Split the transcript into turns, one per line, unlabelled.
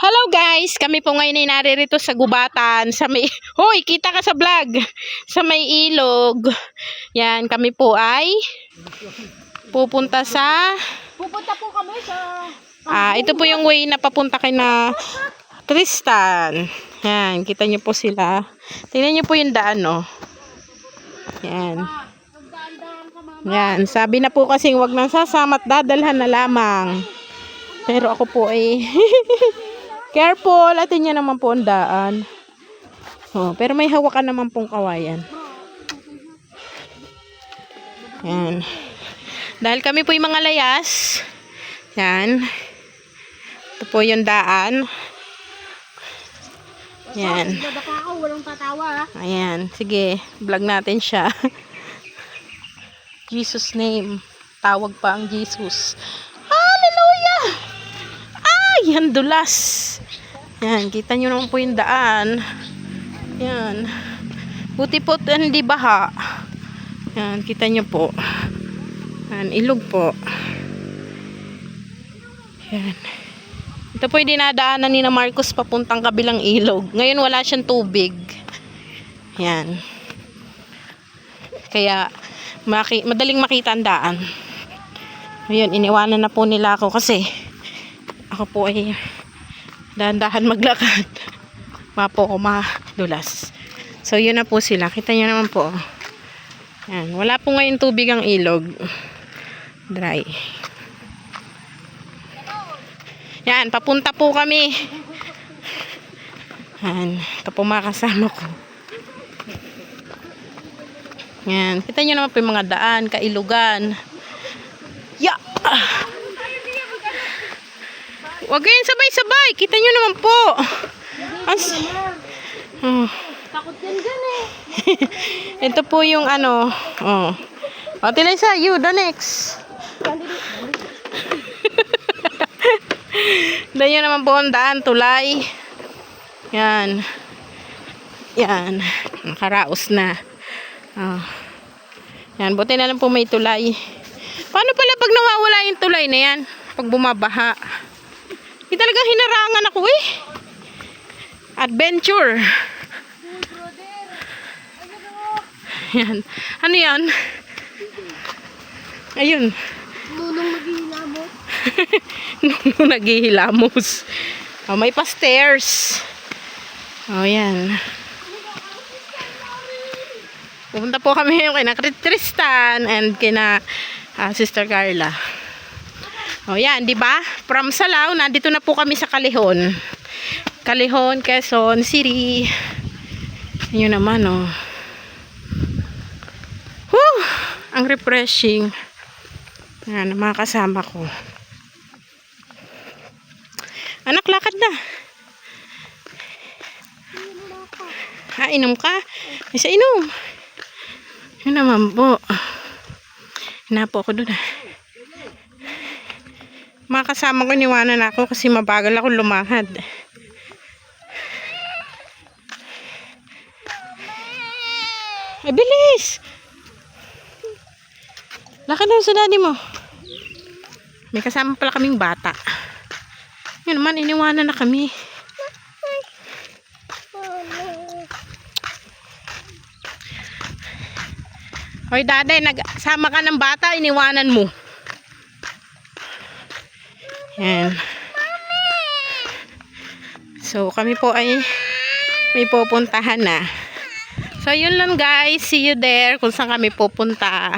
Hello guys, kami po ngayon ay naririto sa gubatan sa may Hoy, kita ka sa vlog. Sa may ilog. Yan, kami po ay pupunta sa
Pupunta po kami sa...
ito po yung way na papunta kay na Tristan. Yan, kita niyo po sila. Tingnan niyo po yung daan, no. Yan. Yan, sabi na po kasing wag nang sasama at dadalhan na lamang. Pero ako po ay careful, atin niya naman po ang daan. Oh, pero may hawakan naman pong kawayan. Yan. Dahil kami po yung mga layas. Yan. Ito po yung daan. Yan.
Babaka ako, walang tatawa.
Ayan. Sige, vlog natin siya. Jesus name. Tawag pa ang Jesus. Hallelujah! Ay, yan dulas. Yan, kita nyo naman po yung daan. Yan. Buti po hindi baha. Yan, kita nyo po. Yan, ilog po. Yan. Ito po yung dinadaanan ni na Marcos papuntang kabilang ilog. Ngayon wala siyang tubig. Yan. Kaya, madaling makita ang daan. Ngayon, iniwanan na po nila ako kasi ako po ay dahan-dahan maglakad. Mapo ko madulas. So, yun na po sila. Kita nyo naman po. Yan. Wala po ngayon tubig ang ilog. Dry. Yan. Papunta po kami. Yan. Ito po mga kasama ko. Yan. Kita nyo naman po yung mga daan, kailugan. Ya! Huwag kayong sabay-sabay. Kita nyo naman po.
Takot yan dyan eh.
Ito po yung ano. Oh. O, Tilesa, you, the next. Doon nyo naman po ang daan, tulay. Yan. Yan. Nakaraos na. Oh. Yan, buti na lang po may tulay. Paano pala pag nawawala yung tulay na yan? Pag bumabaha. Hindi talagang hinarangan ako eh. Adventure. Yan. Ano yan? Ayun.
Nunong maghihilamos.
Nung naghihilamos. Oh, may pa stairs. Oh, yan. Pupunta po kami ngayon kina Tristan and kina Sister Carla. Oh, yan, di ba? From Salao, nandito na po kami sa Callejon. Callejon, Quezon City. Yun naman, oh. Whew! Ang refreshing. Yan, mga kasama ko. Anak, lakad na. Inom ka? Isa inom. Yun naman po. Hinapo ako dun Mga kasama ko niwanan ako kasi mabagal ako lumahad. Ay, bilis! Lakad na sa daddy mo. May kasama pala kaming bata. Yun naman, iniwanan na kami. Hoy, daday, nagsama ka ng bata, iniwanan mo. Yan. So, kami po ay may pupuntahan na. So, yun lang guys. See you there kung saan kami pupunta.